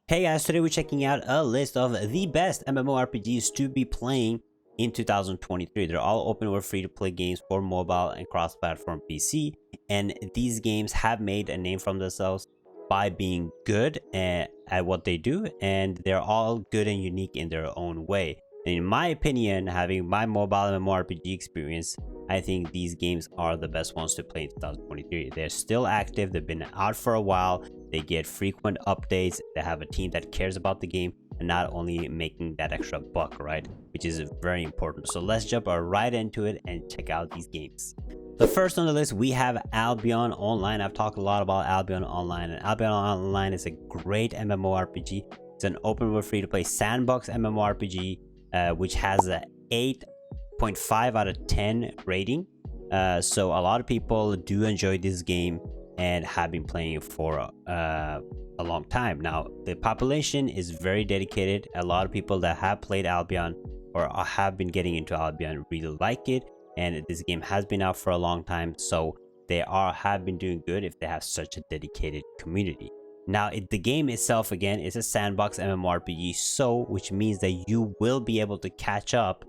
Hey guys, today we're checking out a list of the best MMORPGs to be playing in 2023. They're all open world free-to-play games for mobile and cross-platform PC, and these games have made a name for themselves by being good at what they do, and they're all good and unique in their own way. And in my opinion, having my mobile MMORPG experience, I think these games are the best ones to play in 2023. They're still active, they've been out for a while, they get frequent updates, they have a team that cares about the game and not only making that extra buck, right? Which is very important. So let's jump right into it and check out these games. The first on the list, we have AlbionOnline. I've talked a lot about AlbionOnline, and AlbionOnline is a great MMORPG. It's an open world free-to-play sandbox MMORPG, which has a 8.5 out of 10 rating. So a lot of people do enjoy this game and have been playing it for a long time. Now, the population is very dedicated. A lot of people that have played Albion or have been getting into Albion really like it, and this game has been out for a long time, so they have been doing good if they have such a dedicated community. Now, the game itself, again, is a sandbox MMORPG, so which means that you will be able to catch up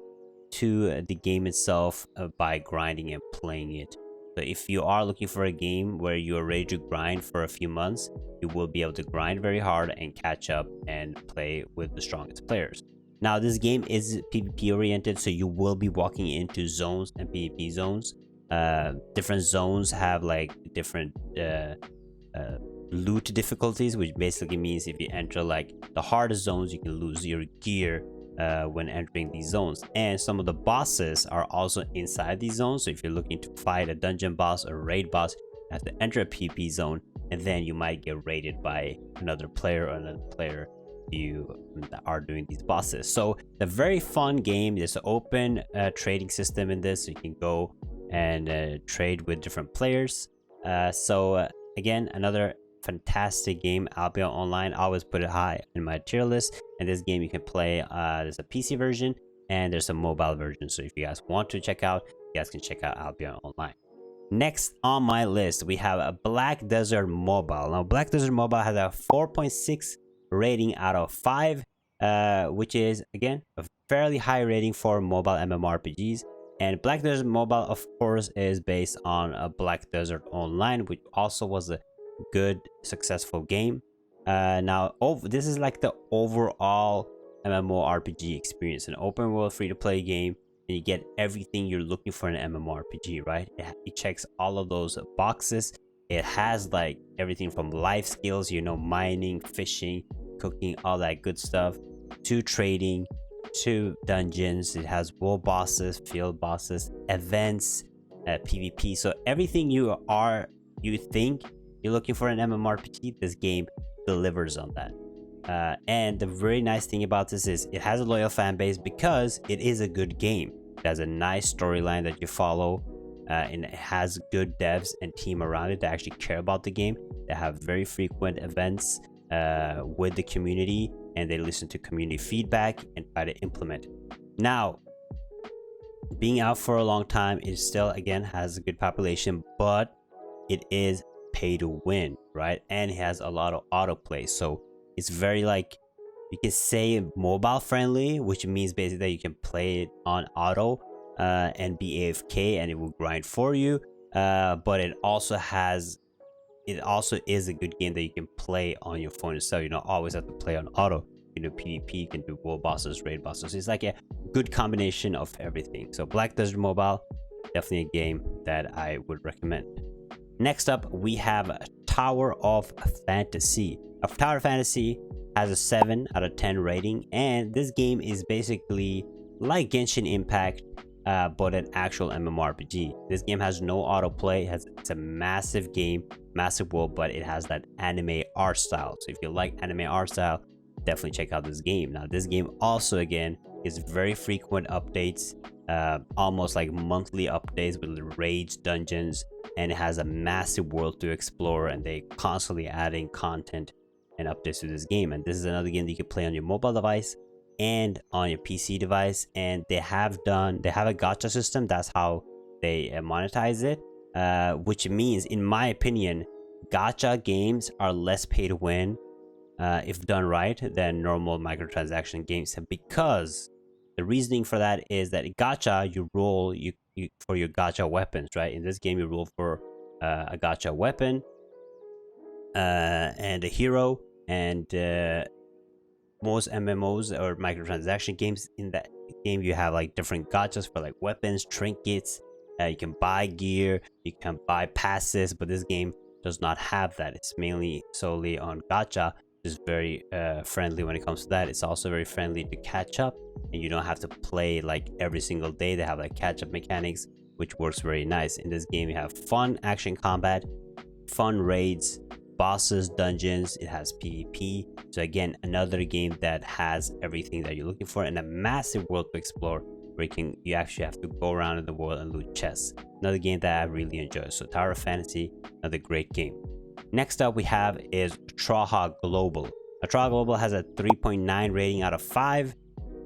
to the game itself by grinding and playing it. So if you are looking for a game where you are ready to grind for a few months, you will be able to grind very hard and catch up and play with the strongest players. Now, this game is PvP oriented, so you will be walking into zones and PvP zones. Different zones have like different loot difficulties, which basically means if you enter like the hardest zones, you can lose your gear when entering these zones. And some of the bosses are also inside these zones, so if you're looking to fight a dungeon boss or raid boss, you have to enter a PvP zone, and then you might get raided by another player or another player you are doing these bosses. So it's a very fun game. There's an open trading system in this, so you can go and trade with different players. Again, another fantastic game. AlbionOnline, I always put it high in my tier list. And this game you can play, there's a PC version and there's a mobile version, so if you guys want to check out, you guys can check out AlbionOnline. Next on my list, we have a BlackDesertMobile. Now, BlackDesertMobile has a 4.6 rating out of 5, which is, again, a fairly high rating for mobile MMORPGs. And BlackDesertMobile, of course, is based on a BlackDesertOnline, which also was a good, successful game. This is like the overall MMORPG experience, an open world free-to-play game, and you get everything you're looking for in an MMORPG, right? It checks all of those boxes. It has like everything from life skills, mining, fishing, cooking, all that good stuff, to trading, to dungeons. It has world bosses, field bosses, events, PvP. So everything you think you're looking for in an MMORPG, this game delivers on that. And the very nice thing about this is it has a loyal fan base because it is a good game. It has a nice storyline that you follow, and it has good devs and team around it that actually care about the game. They have very frequent events with the community, and they listen to community feedback and try to implement it. Now, being out for a long time, it still, again, has a good population, but it is pay to win, right? And it has a lot of autoplay, so it's very, like, you can say mobile friendly, which means basically that you can play it on auto and be AFK and it will grind for you, but it also is a good game that you can play on your phone itself. You don't always have to play on auto. You can do PvP, you can do world bosses, raid bosses. It's like a good combination of everything. So BlackDesertMobile, definitely a game that I would recommend. Next up, we have TowerOfFantasy. TowerOfFantasy has a 7 out of 10 rating, and this game is basically like Genshin Impact, but an actual MMORPG. This game has no autoplay. It's a massive game, massive world, but it has that anime art style. So if you like anime art style, definitely check out this game. Now, this game also, again, is very frequent updates, almost like monthly updates with raids, dungeons, and it has a massive world to explore, and they constantly adding content and updates to this game. And this is another game that you can play on your mobile device and on your PC device, and they have a gacha system. That's how they monetize it, which means, in my opinion, gacha games are less pay to win if done right, than normal microtransaction games, because the reasoning for that is that gacha, you roll you for your gacha weapons, right? In this game, you roll for a gacha weapon and a hero, and most MMOs or microtransaction games, in that game you have like different gachas for like weapons, trinkets. You can buy gear, you can buy passes, but this game does not have that. It's mainly solely on gacha. It's very friendly when it comes to that. It's also very friendly to catch up, and you don't have to play like every single day. They have like catch up mechanics, which works very nice. In this game, you have fun action combat, fun raids, bosses, dungeons. It has PvP. So again, another game that has everything that you're looking for, and a massive world to explore, where you actually have to go around in the world and loot chests. Another game that I really enjoy. So TowerOfFantasy, another great game. Next up we have is TrahaGlobal. TrahaGlobal has a 3.9 rating out of 5.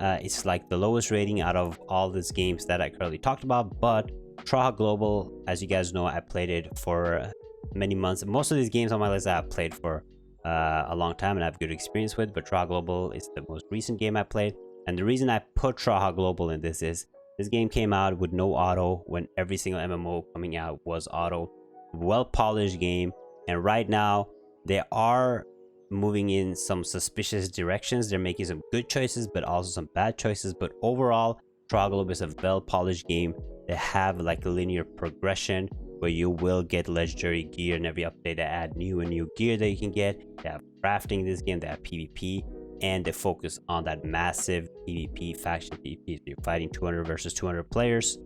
It's like the lowest rating out of all these games that I currently talked about, but TrahaGlobal, as you guys know, I played it for many months. Most of these games on my list I've played for a long time and I have good experience with, but TrahaGlobal is the most recent game I played. And the reason I put TrahaGlobal in this is this game came out with no auto when every single MMO coming out was auto. Well polished game, and right now they are moving in some suspicious directions. They're making some good choices but also some bad choices, but overall TrahaGlobal is a well polished game. They have like a linear progression where you will get legendary gear, and every update they add new and new gear that you can get. They have crafting in this game, they have PvP, and they focus on that massive PvP, faction PvP. So you're fighting 200 versus 200 players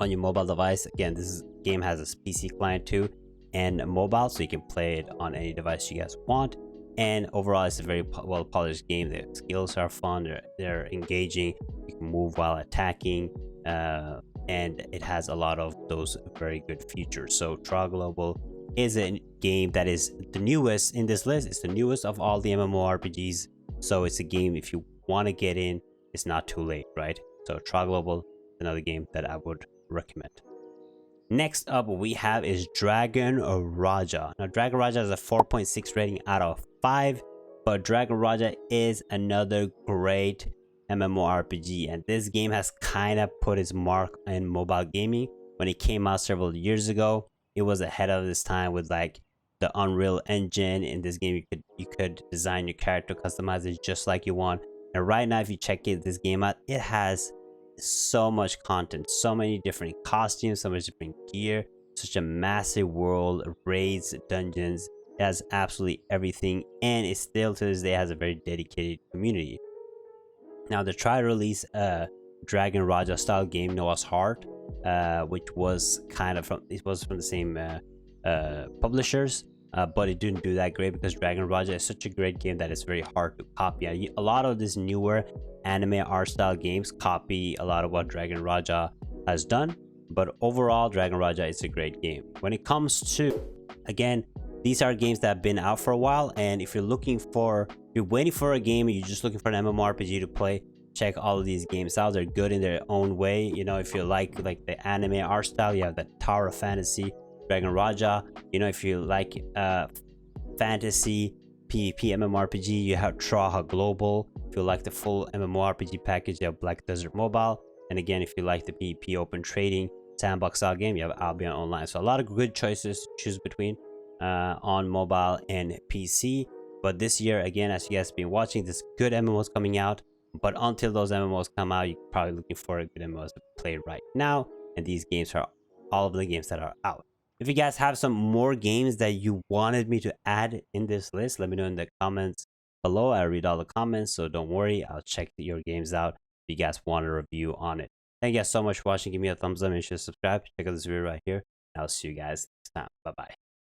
on your mobile device. Again, this game has a PC client too, and mobile, so you can play it on any device you guys want. And overall, it's a very well polished game. The skills are fun, they're engaging. You can move while attacking, and it has a lot of those very good features. So TrahaGlobal is a game that is the newest in this list. It's the newest of all the MMORPGs, so it's a game, if you want to get in, it's not too late, right? So TrahaGlobal, another game that I would recommend. Next up we have is DragonRaja. Now DragonRaja has a 4.6 rating out of 5, but DragonRaja is another great MMORPG, and this game has kind of put its mark in mobile gaming. When it came out several years ago, it was ahead of its time with like the Unreal Engine. In this game, you could design your character, customize it just like you want. And right now, if you check this game out, it has so much content, so many different costumes, so much different gear, such a massive world, raids, dungeons. It has absolutely everything, and it still to this day has a very dedicated community. Now they tried to release a DragonRaja style game, Noah's Heart, which was kind of from the same publishers, but it didn't do that great because DragonRaja is such a great game that it's very hard to copy. A lot of these newer anime art style games copy a lot of what DragonRaja has done, but overall DragonRaja is a great game. When it comes to, again, these are games that have been out for a while, and if you're waiting for a game, you're just looking for an MMORPG to play, check all of these games out. They're good in their own way. You know, if you like the anime art style, you have the TowerOfFantasy, DragonRaja. You know, if you like fantasy PvP MMORPG, you have TrahaGlobal. If you like the full MMORPG package, you have BlackDesertMobile. And again, if you like the PvP open trading sandbox style game, you have AlbionOnline. So a lot of good choices to choose between on mobile and PC. But this year, again, as you guys have been watching, there's good MMOs coming out. But until those MMOs come out, you're probably looking for a good MMOs to play right now. And these games are all of the games that are out. If you guys have some more games that you wanted me to add in this list, let me know in the comments below. I read all the comments, so don't worry. I'll check your games out if you guys want a review on it. Thank you guys so much for watching. Give me a thumbs up and make sure to subscribe. Check out this video right here. I'll see you guys next time. Bye-bye.